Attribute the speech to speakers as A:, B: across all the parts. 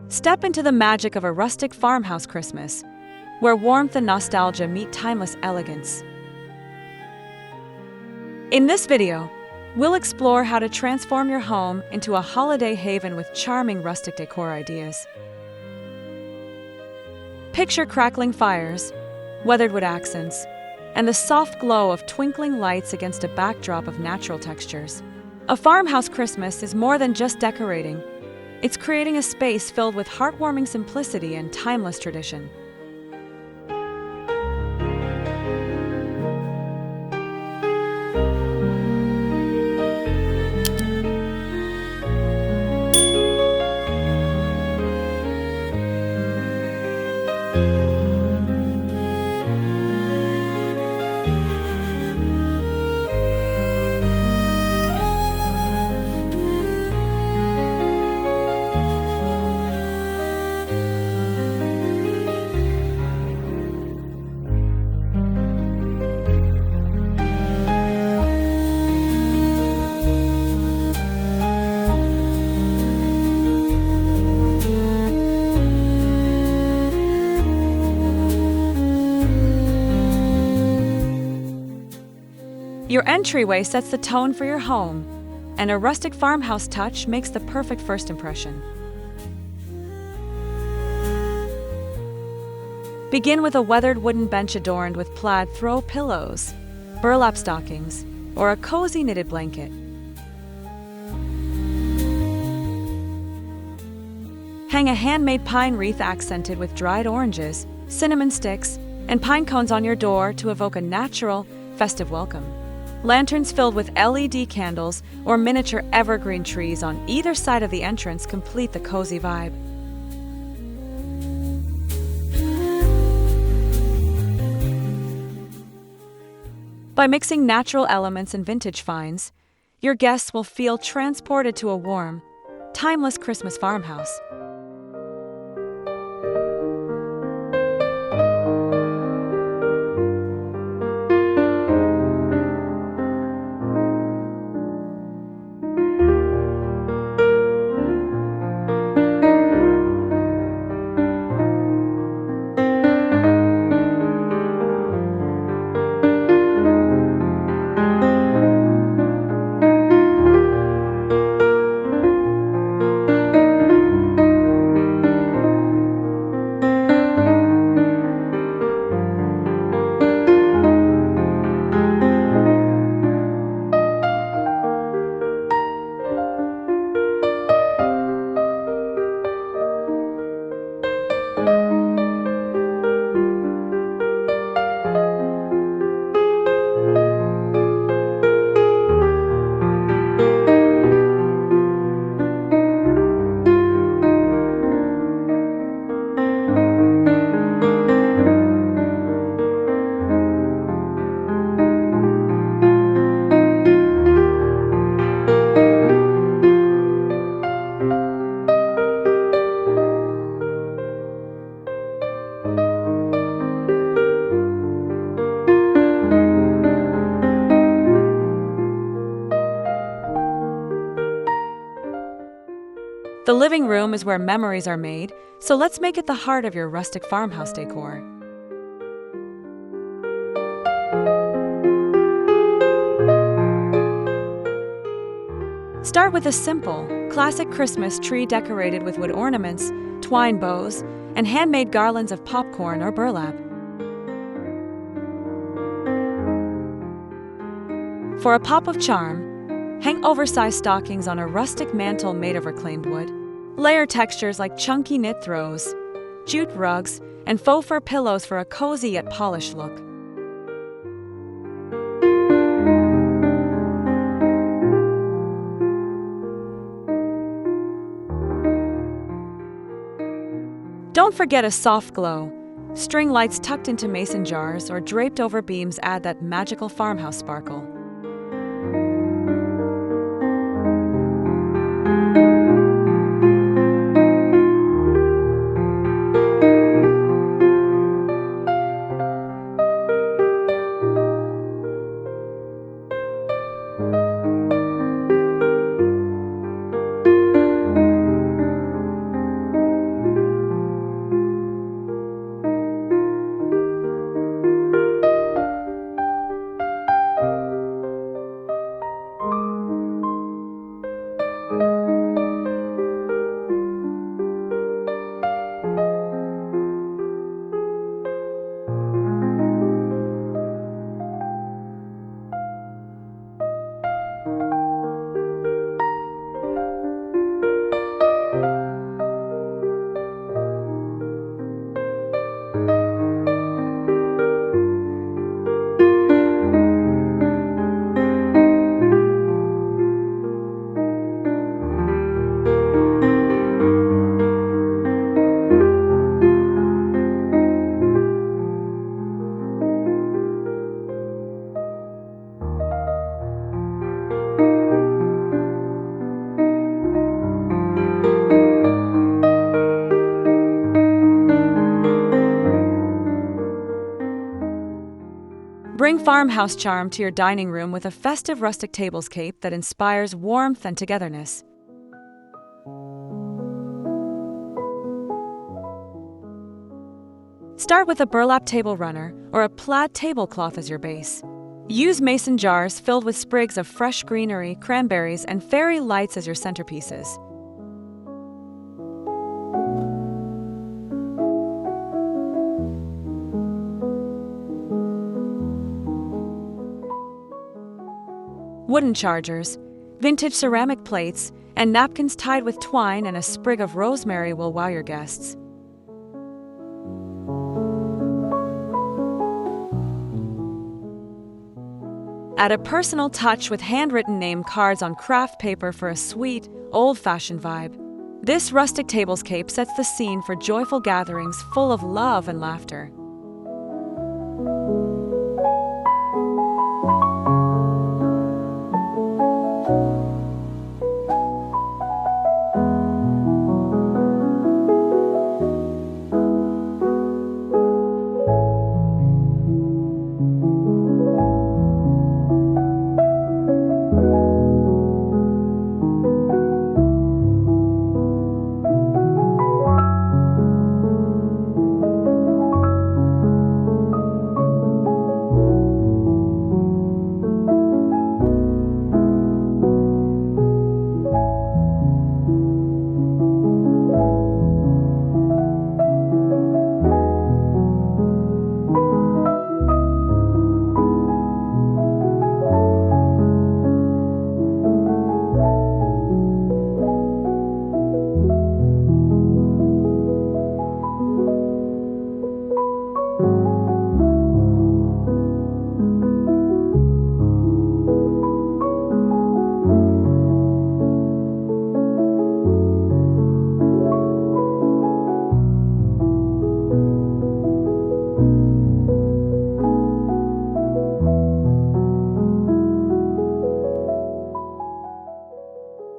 A: Step into the magic of a rustic farmhouse Christmas, where warmth and nostalgia meet timeless elegance. In this video, we'll explore how to transform your home into a holiday haven with charming rustic decor ideas. Picture crackling fires, weathered wood accents, and the soft glow of twinkling lights against a backdrop of natural textures. A farmhouse Christmas is more than just decorating. It's creating a space filled with heartwarming simplicity and timeless tradition. Your entryway sets the tone for your home, and a rustic farmhouse touch makes the perfect first impression. Begin with a weathered wooden bench adorned with plaid throw pillows, burlap stockings, or a cozy knitted blanket. Hang a handmade pine wreath accented with dried oranges, cinnamon sticks, and pine cones on your door to evoke a natural, festive welcome. Lanterns filled with LED candles or miniature evergreen trees on either side of the entrance complete the cozy vibe. By mixing natural elements and vintage finds, your guests will feel transported to a warm, timeless Christmas farmhouse. The living room is where memories are made, so let's make it the heart of your rustic farmhouse decor. Start with a simple, classic Christmas tree decorated with wood ornaments, twine bows, and handmade garlands of popcorn or burlap. For a pop of charm, hang oversized stockings on a rustic mantel made of reclaimed wood. Layer textures like chunky knit throws, jute rugs, and faux fur pillows for a cozy yet polished look. Don't forget a soft glow. String lights tucked into mason jars or draped over beams add that magical farmhouse sparkle. Bring farmhouse charm to your dining room with a festive rustic tablescape that inspires warmth and togetherness. Start with a burlap table runner or a plaid tablecloth as your base. Use mason jars filled with sprigs of fresh greenery, cranberries, and fairy lights as your centerpieces. Wooden chargers, vintage ceramic plates, and napkins tied with twine and a sprig of rosemary will wow your guests. Add a personal touch with handwritten name cards on craft paper for a sweet, old-fashioned vibe. This rustic tablescape sets the scene for joyful gatherings full of love and laughter.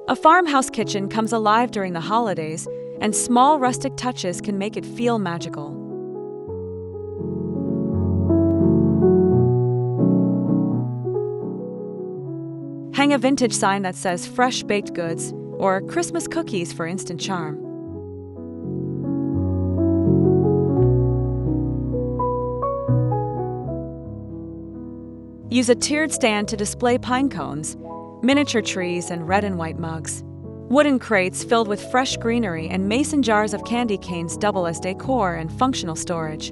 A: A farmhouse kitchen comes alive during the holidays, and small rustic touches can make it feel magical. Hang a vintage sign that says fresh baked goods or Christmas cookies for instant charm. Use a tiered stand to display pine cones, miniature trees, and red and white mugs. Wooden crates filled with fresh greenery and mason jars of candy canes double as decor and functional storage.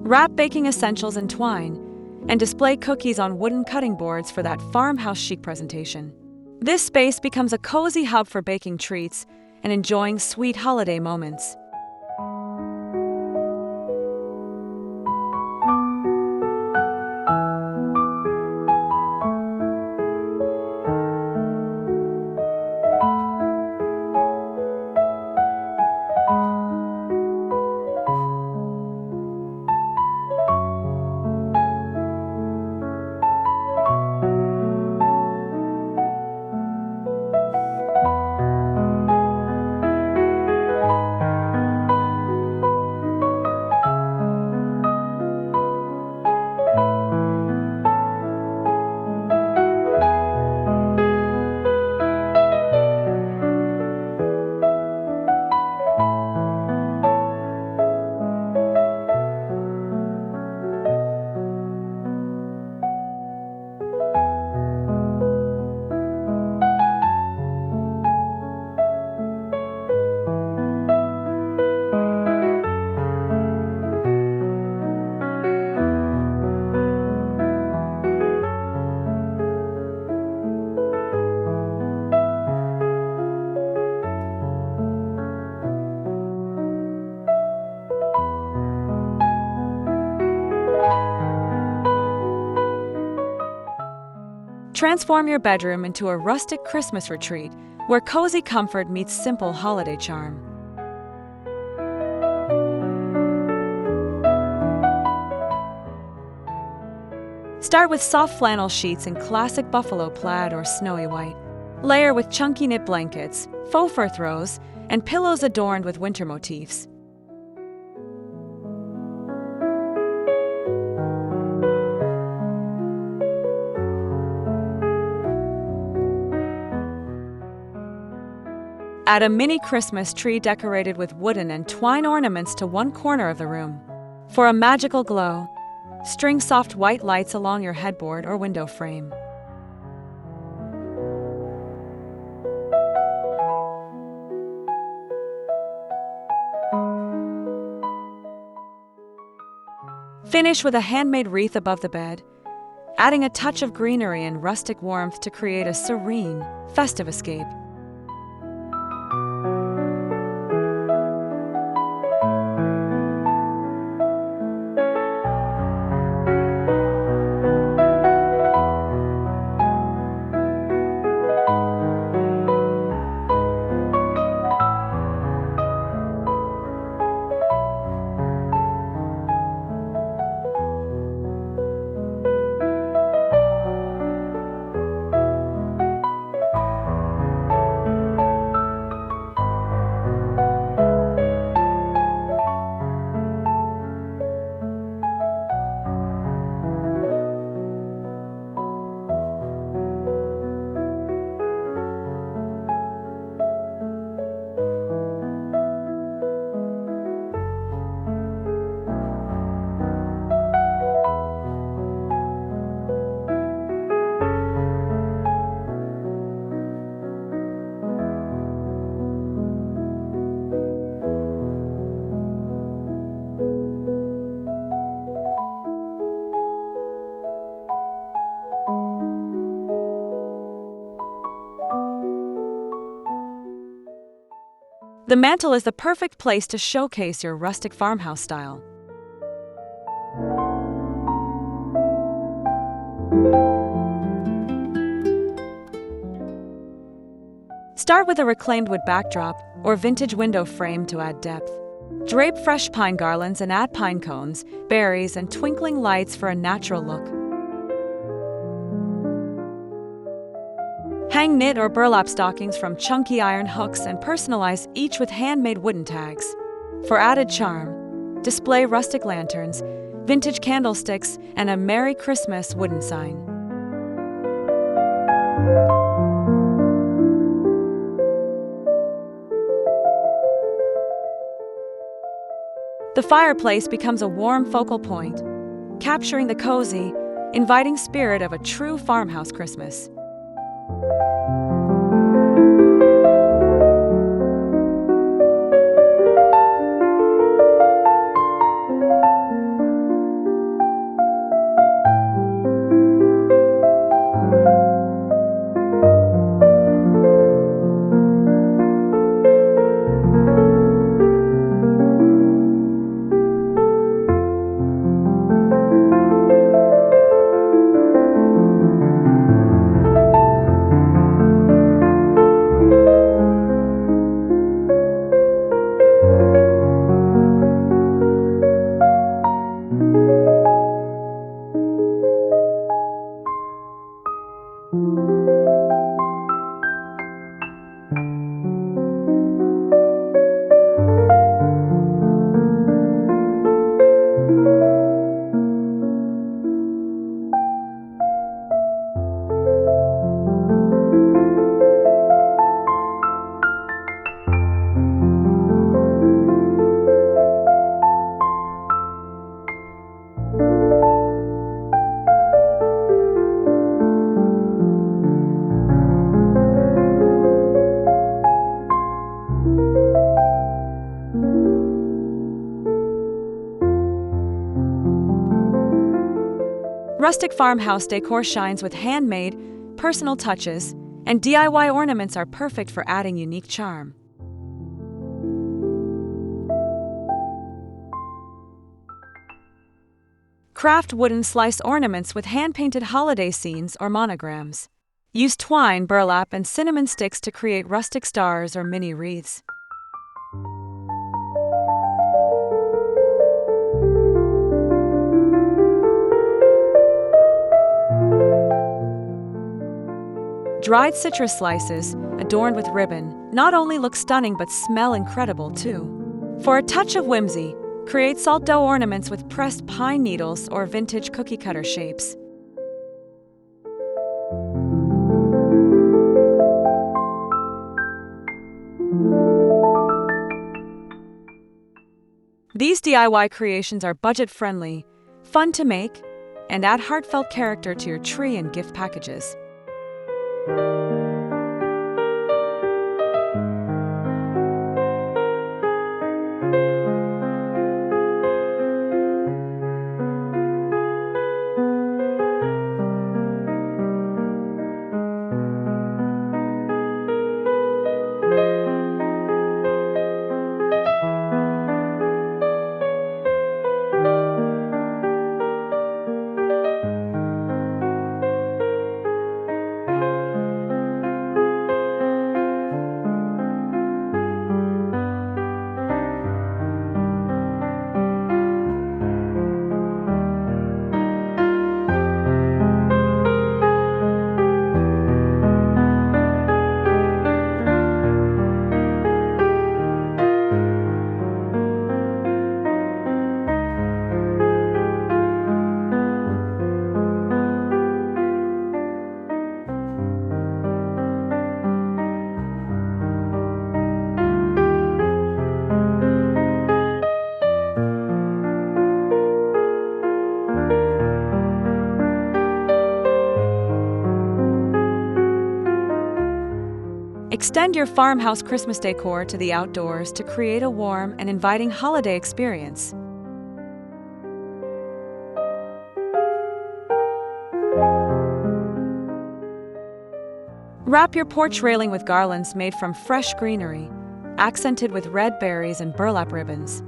A: Wrap baking essentials in twine and display cookies on wooden cutting boards for that farmhouse chic presentation. This space becomes a cozy hub for baking treats and enjoying sweet holiday moments. Transform your bedroom into a rustic Christmas retreat where cozy comfort meets simple holiday charm. Start with soft flannel sheets in classic buffalo plaid or snowy white. Layer with chunky knit blankets, faux fur throws, and pillows adorned with winter motifs. Add a mini Christmas tree decorated with wooden and twine ornaments to one corner of the room. For a magical glow, string soft white lights along your headboard or window frame. Finish with a handmade wreath above the bed, adding a touch of greenery and rustic warmth to create a serene, festive escape. The mantel is the perfect place to showcase your rustic farmhouse style. Start with a reclaimed wood backdrop or vintage window frame to add depth. Drape fresh pine garlands and add pine cones, berries, and twinkling lights for a natural look. Hang knit or burlap stockings from chunky iron hooks and personalize each with handmade wooden tags. For added charm, display rustic lanterns, vintage candlesticks, and a Merry Christmas wooden sign. The fireplace becomes a warm focal point, capturing the cozy, inviting spirit of a true farmhouse Christmas. Rustic farmhouse decor shines with handmade, personal touches, and DIY ornaments are perfect for adding unique charm. Craft wooden slice ornaments with hand-painted holiday scenes or monograms. Use twine, burlap, and cinnamon sticks to create rustic stars or mini wreaths. Dried citrus slices, adorned with ribbon, not only look stunning but smell incredible too. For a touch of whimsy, create salt dough ornaments with pressed pine needles or vintage cookie cutter shapes. These DIY creations are budget-friendly, fun to make, and add heartfelt character to your tree and gift packages. Extend your farmhouse Christmas decor to the outdoors to create a warm and inviting holiday experience. Wrap your porch railing with garlands made from fresh greenery, accented with red berries and burlap ribbons.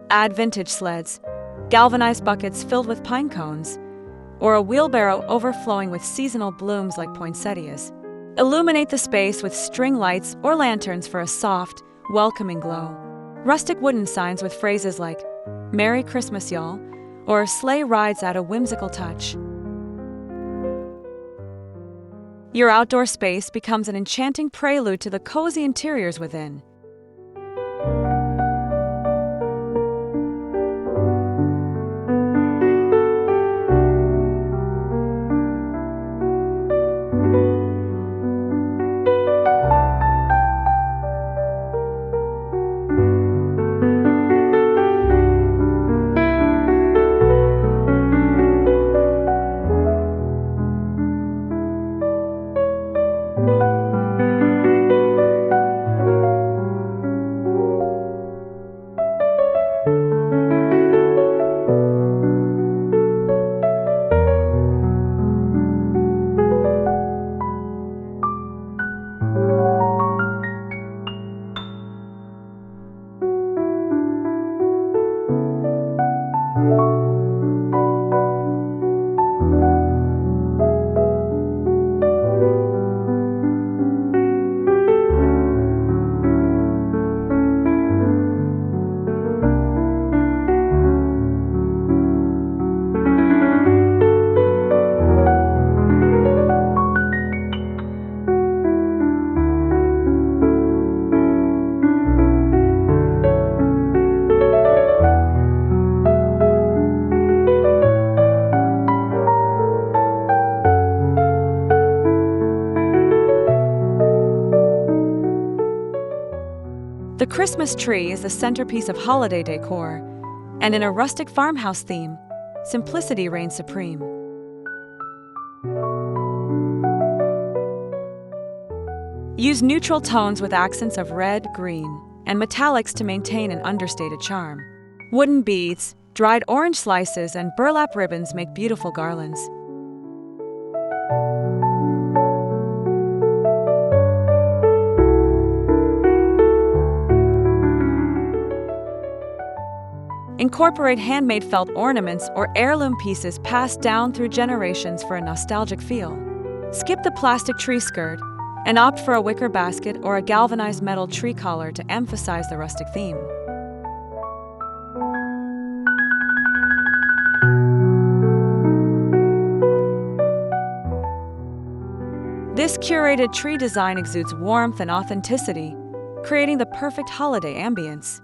A: Add vintage sleds, galvanized buckets filled with pine cones, or a wheelbarrow overflowing with seasonal blooms like poinsettias. Illuminate the space with string lights or lanterns for a soft, welcoming glow. Rustic wooden signs with phrases like, "Merry Christmas, y'all," or "Sleigh rides" add a whimsical touch. Your outdoor space becomes an enchanting prelude to the cozy interiors within. The Christmas tree is the centerpiece of holiday decor, and in a rustic farmhouse theme, simplicity reigns supreme. Use neutral tones with accents of red, green, and metallics to maintain an understated charm. Wooden beads, dried orange slices, and burlap ribbons make beautiful garlands. Incorporate handmade felt ornaments or heirloom pieces passed down through generations for a nostalgic feel. Skip the plastic tree skirt and opt for a wicker basket or a galvanized metal tree collar to emphasize the rustic theme. This curated tree design exudes warmth and authenticity, creating the perfect holiday ambience.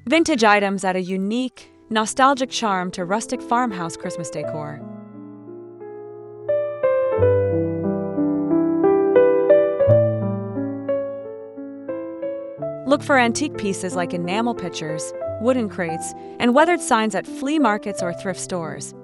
A: Vintage items add a unique, nostalgic charm to rustic farmhouse Christmas decor. Look for antique pieces like enamel pitchers, wooden crates, and weathered signs at flea markets or thrift stores.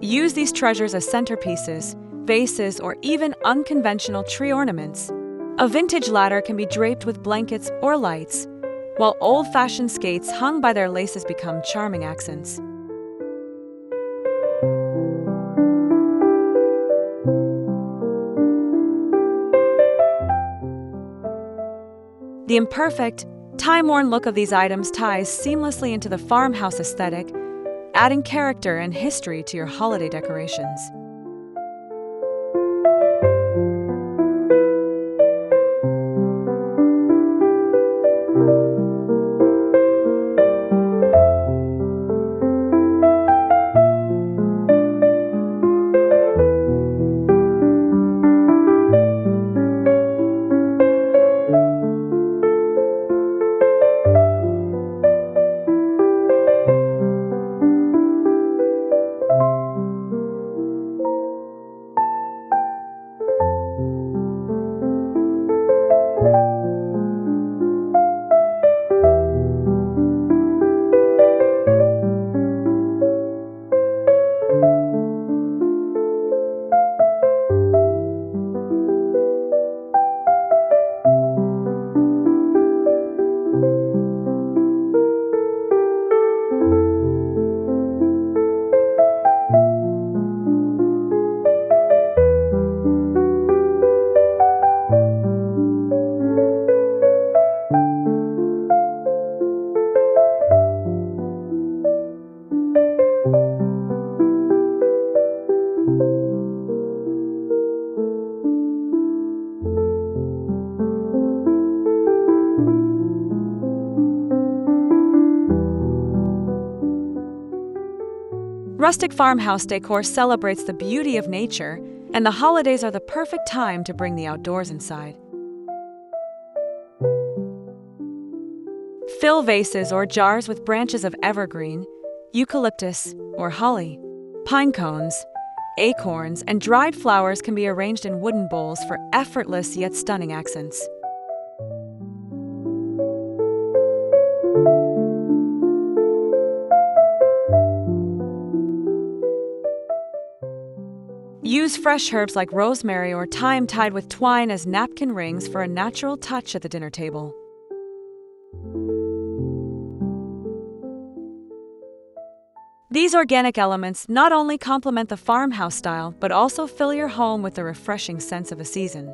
A: Use these treasures as centerpieces, vases, or even unconventional tree ornaments. A vintage ladder can be draped with blankets or lights, while old-fashioned skates hung by their laces become charming accents. The imperfect, time-worn look of these items ties seamlessly into the farmhouse aesthetic, adding character and history to your holiday decorations. Rustic farmhouse decor celebrates the beauty of nature, and the holidays are the perfect time to bring the outdoors inside. Fill vases or jars with branches of evergreen, eucalyptus, or holly. Pine cones, acorns, and dried flowers can be arranged in wooden bowls for effortless yet stunning accents. Use fresh herbs like rosemary or thyme tied with twine as napkin rings for a natural touch at the dinner table. These organic elements not only complement the farmhouse style, but also fill your home with the refreshing sense of a season.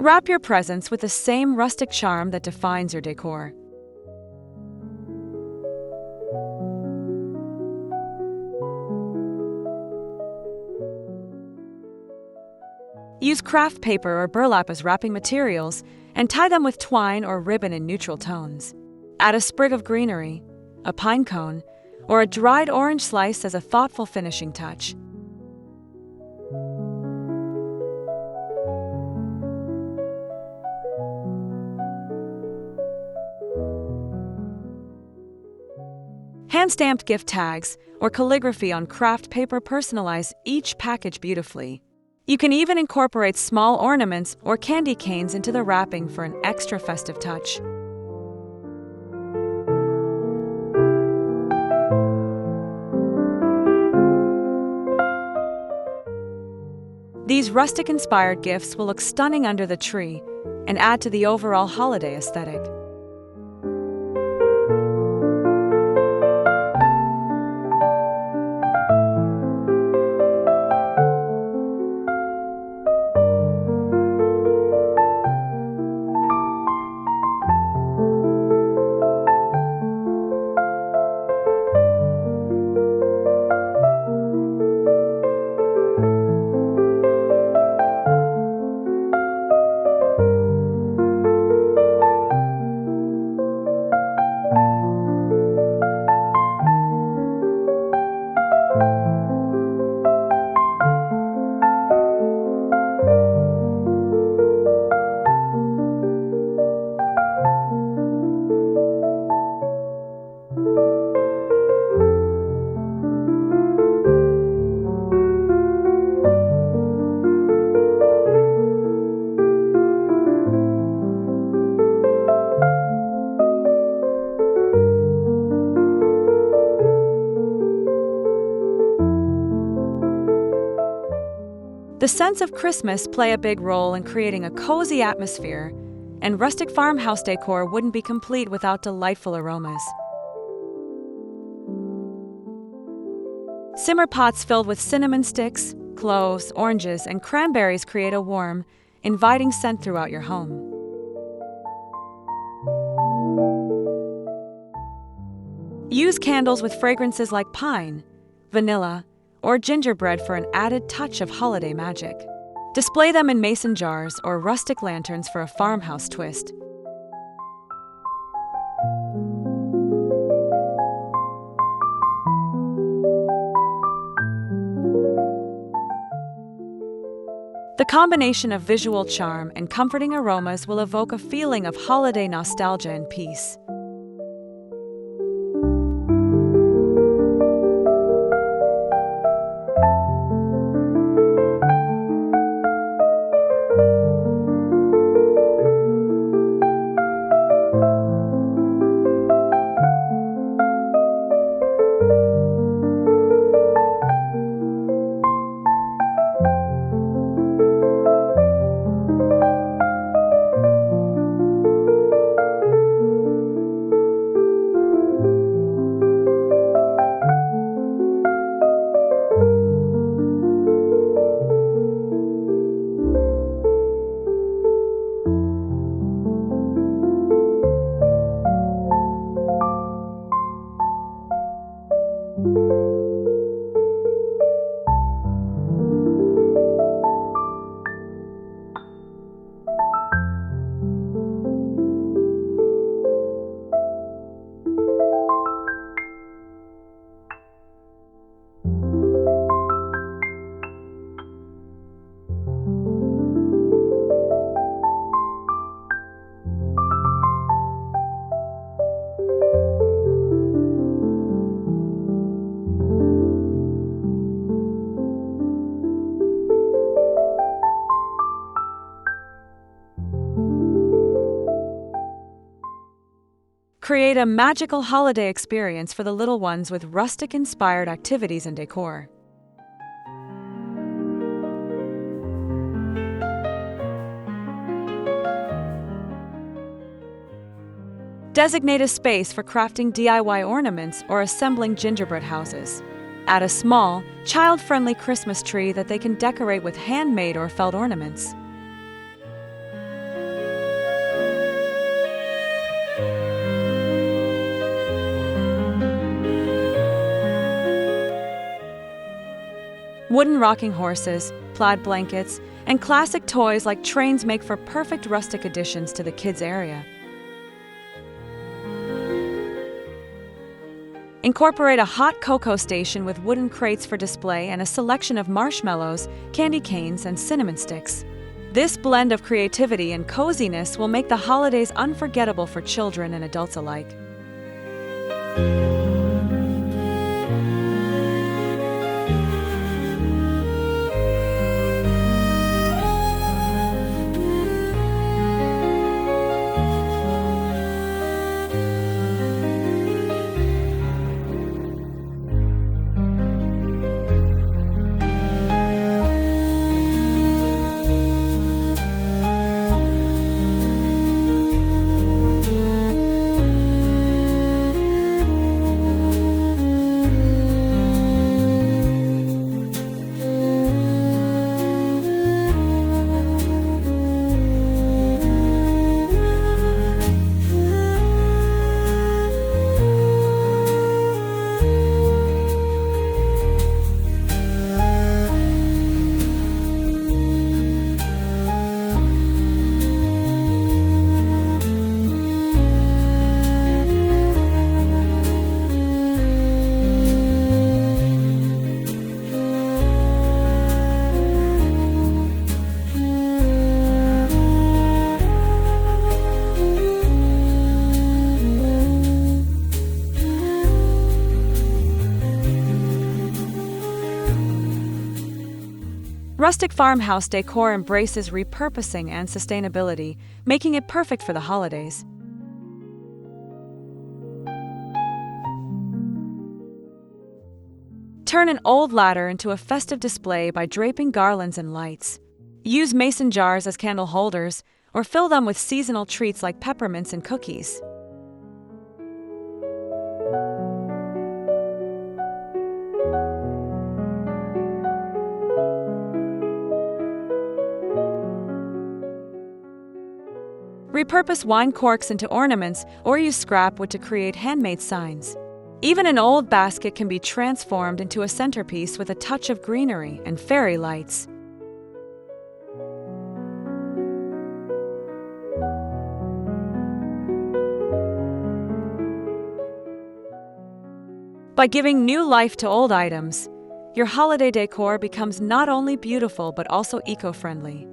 A: Wrap your presents with the same rustic charm that defines your decor. Use craft paper or burlap as wrapping materials and tie them with twine or ribbon in neutral tones. Add a sprig of greenery, a pine cone, or a dried orange slice as a thoughtful finishing touch. Hand-stamped gift tags or calligraphy on craft paper personalize each package beautifully. You can even incorporate small ornaments or candy canes into the wrapping for an extra festive touch. These rustic-inspired gifts will look stunning under the tree and add to the overall holiday aesthetic. The scents of Christmas play a big role in creating a cozy atmosphere, and rustic farmhouse decor wouldn't be complete without delightful aromas. Simmer pots filled with cinnamon sticks, cloves, oranges, and cranberries create a warm, inviting scent throughout your home. Use candles with fragrances like pine, vanilla, or gingerbread for an added touch of holiday magic. Display them in mason jars or rustic lanterns for a farmhouse twist. The combination of visual charm and comforting aromas will evoke a feeling of holiday nostalgia and peace. Create a magical holiday experience for the little ones with rustic-inspired activities and decor. Designate a space for crafting DIY ornaments or assembling gingerbread houses. Add a small, child-friendly Christmas tree that they can decorate with handmade or felt ornaments. Wooden rocking horses, plaid blankets, and classic toys like trains make for perfect rustic additions to the kids' area. Incorporate a hot cocoa station with wooden crates for display and a selection of marshmallows, candy canes, and cinnamon sticks. This blend of creativity and coziness will make the holidays unforgettable for children and adults alike. Rustic Farmhouse decor embraces repurposing and sustainability, making it perfect for the holidays. Turn an old ladder into a festive display by draping garlands and lights. Use mason jars as candle holders, or fill them with seasonal treats like peppermints and cookies. Repurpose wine corks into ornaments or use scrap wood to create handmade signs. Even an old basket can be transformed into a centerpiece with a touch of greenery and fairy lights. By giving new life to old items, your holiday decor becomes not only beautiful but also eco-friendly.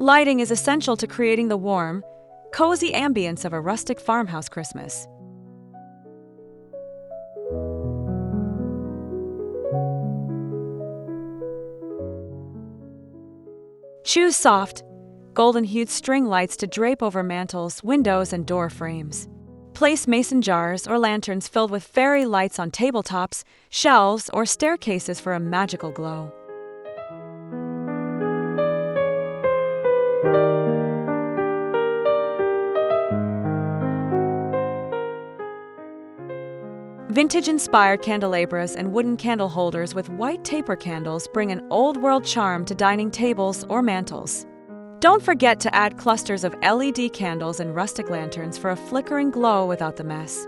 A: Lighting is essential to creating the warm, cozy ambience of a rustic farmhouse Christmas. Choose soft, golden-hued string lights to drape over mantels, windows, and door frames. Place mason jars or lanterns filled with fairy lights on tabletops, shelves, or staircases for a magical glow. Vintage-inspired candelabras and wooden candle holders with white taper candles bring an old-world charm to dining tables or mantels. Don't forget to add clusters of LED candles and rustic lanterns for a flickering glow without the mess.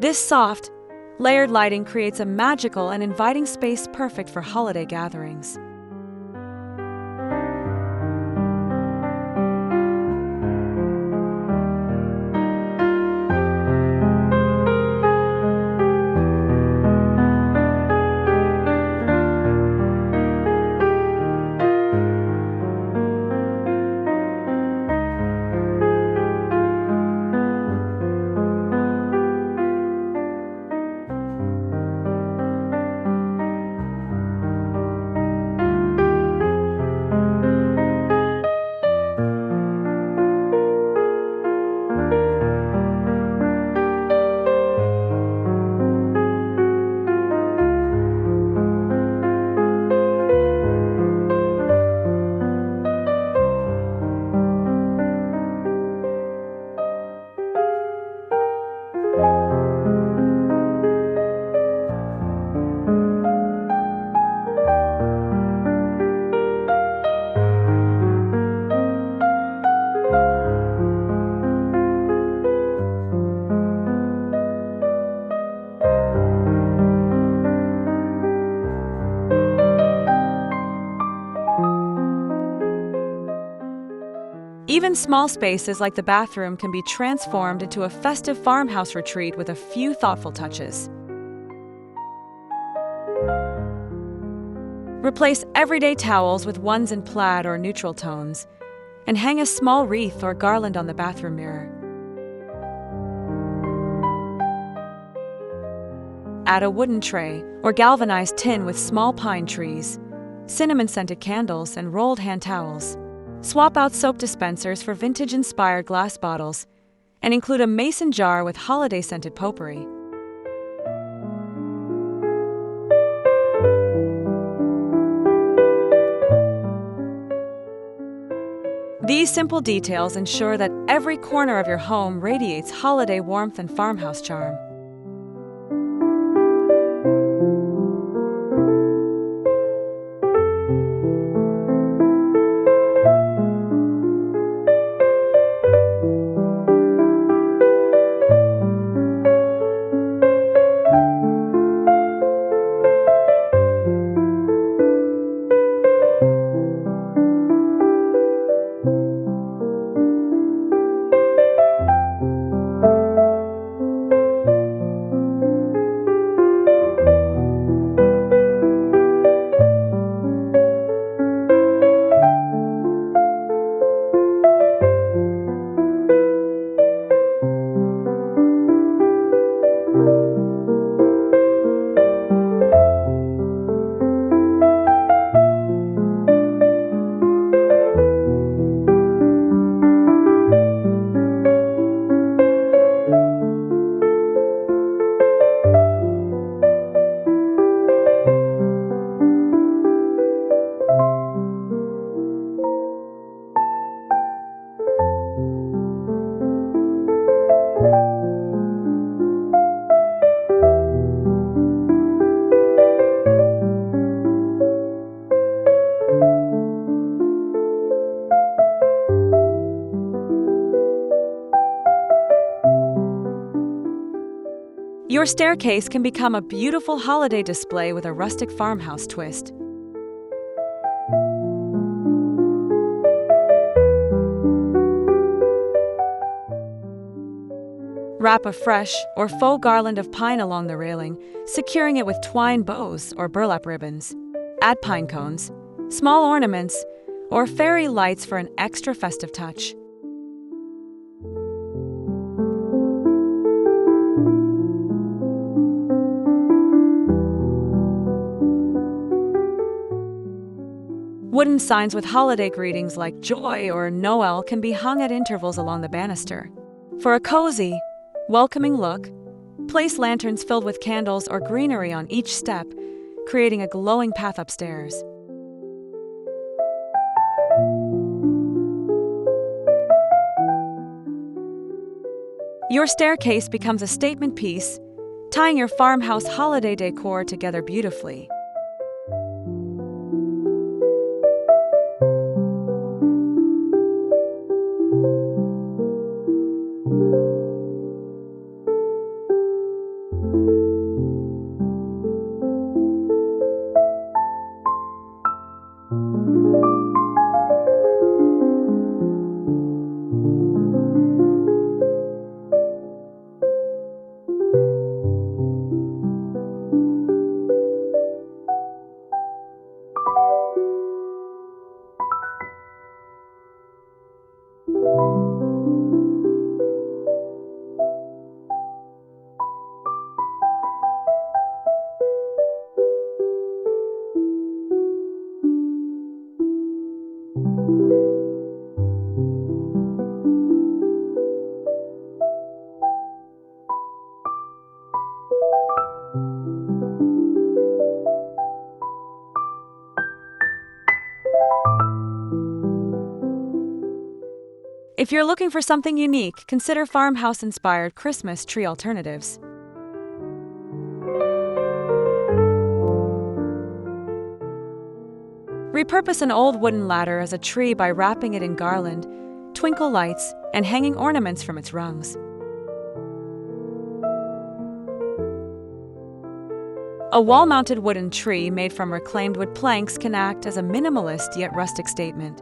A: This soft, layered lighting creates a magical and inviting space perfect for holiday gatherings. Even small spaces like the bathroom can be transformed into a festive farmhouse retreat with a few thoughtful touches. Replace everyday towels with ones in plaid or neutral tones, and hang a small wreath or garland on the bathroom mirror. Add a wooden tray or galvanized tin with small pine trees, cinnamon-scented candles, and rolled hand towels. Swap out soap dispensers for vintage-inspired glass bottles, and include a mason jar with holiday-scented potpourri. These simple details ensure that every corner of your home radiates holiday warmth and farmhouse charm. Your staircase can become a beautiful holiday display with a rustic farmhouse twist. Wrap a fresh or faux garland of pine along the railing, securing it with twine bows or burlap ribbons. Add pine cones, small ornaments, or fairy lights for an extra festive touch. Wooden signs with holiday greetings like Joy or Noel can be hung at intervals along the banister. For a cozy, welcoming look, place lanterns filled with candles or greenery on each step, creating a glowing path upstairs. Your staircase becomes a statement piece, tying your farmhouse holiday decor together beautifully. If you're looking for something unique, consider farmhouse-inspired Christmas tree alternatives. Repurpose an old wooden ladder as a tree by wrapping it in garland, twinkle lights, and hanging ornaments from its rungs. A wall-mounted wooden tree made from reclaimed wood planks can act as a minimalist yet rustic statement.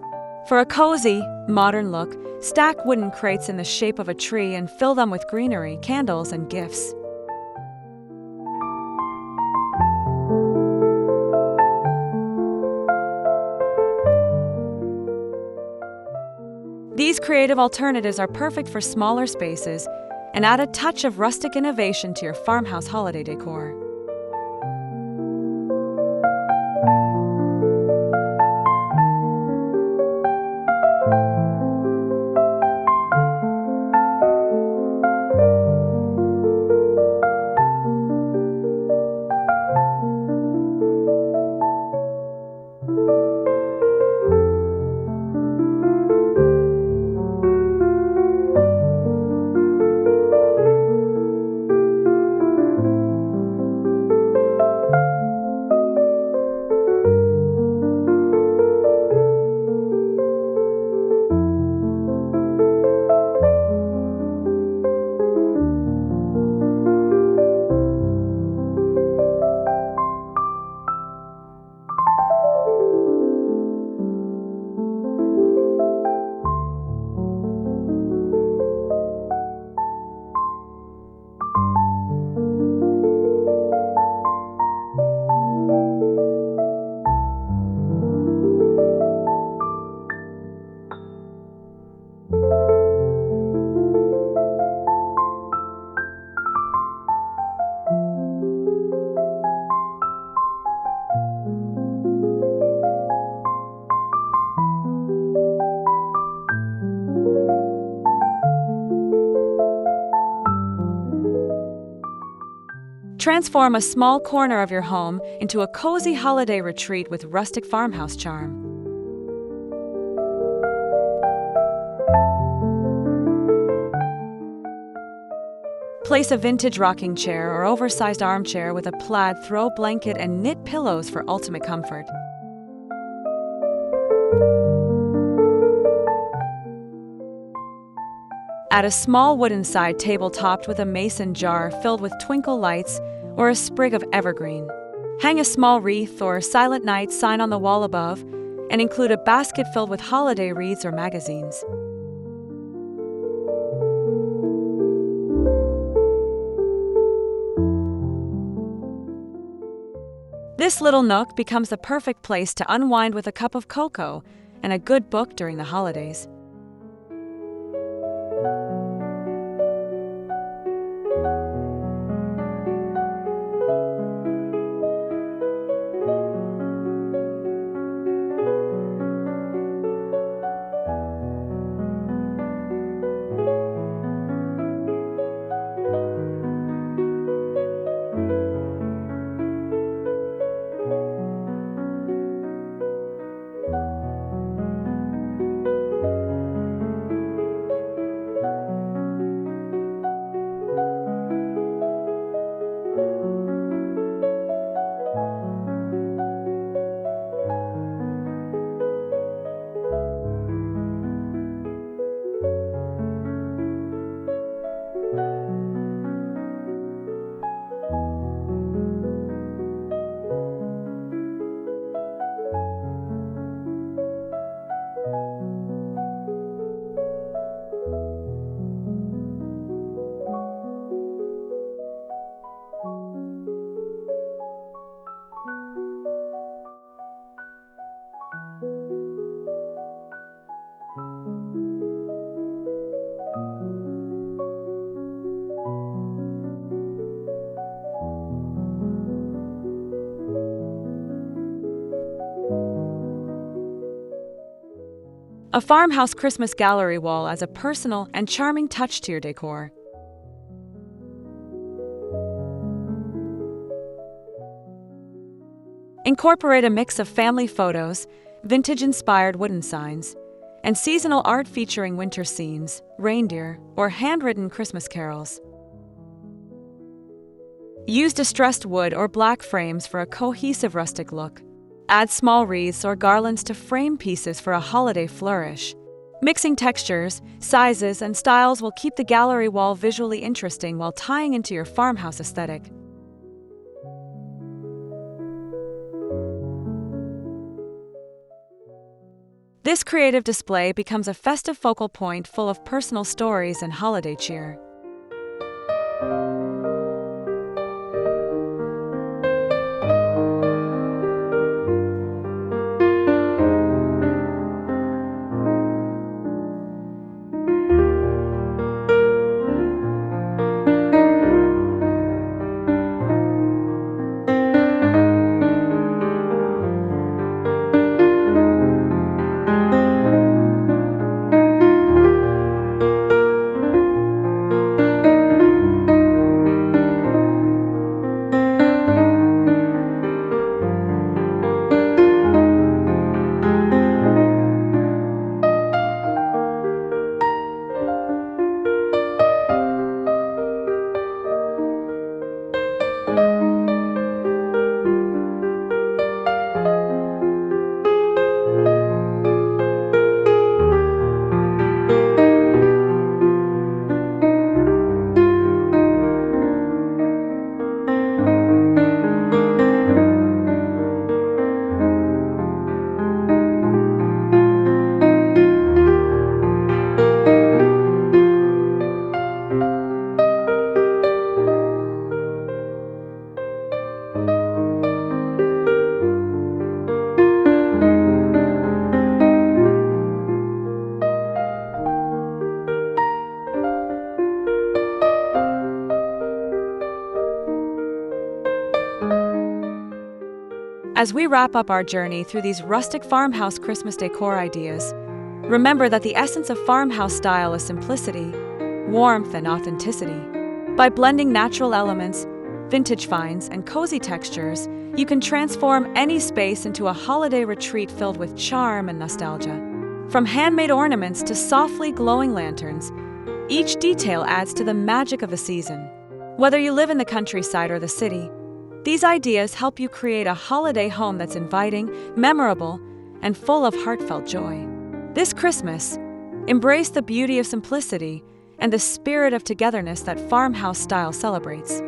A: For a cozy, modern look, stack wooden crates in the shape of a tree and fill them with greenery, candles, and gifts. These creative alternatives are perfect for smaller spaces and add a touch of rustic innovation to your farmhouse holiday decor. Transform a small corner of your home into a cozy holiday retreat with rustic farmhouse charm. Place a vintage rocking chair or oversized armchair with a plaid throw blanket and knit pillows for ultimate comfort. Add a small wooden side table topped with a mason jar filled with twinkle lights or a sprig of evergreen. Hang a small wreath or Silent Night sign on the wall above and include a basket filled with holiday wreaths or magazines. This little nook becomes the perfect place to unwind with a cup of cocoa and a good book during the holidays. A farmhouse Christmas gallery wall adds a personal and charming touch to your decor. Incorporate a mix of family photos, vintage-inspired wooden signs, and seasonal art featuring winter scenes, reindeer, or handwritten Christmas carols. Use distressed wood or black frames for a cohesive rustic look. Add small wreaths or garlands to frame pieces for a holiday flourish. Mixing textures, sizes, and styles will keep the gallery wall visually interesting while tying into your farmhouse aesthetic. This creative display becomes a festive focal point full of personal stories and holiday cheer. As we wrap up our journey through these rustic farmhouse Christmas decor ideas, remember that the essence of farmhouse style is simplicity, warmth, and authenticity. By blending natural elements, vintage finds, and cozy textures, you can transform any space into a holiday retreat filled with charm and nostalgia. From handmade ornaments to softly glowing lanterns, each detail adds to the magic of the season. Whether you live in the countryside or the city, these ideas help you create a holiday home that's inviting, memorable, and full of heartfelt joy. This Christmas, embrace the beauty of simplicity and the spirit of togetherness that farmhouse style celebrates.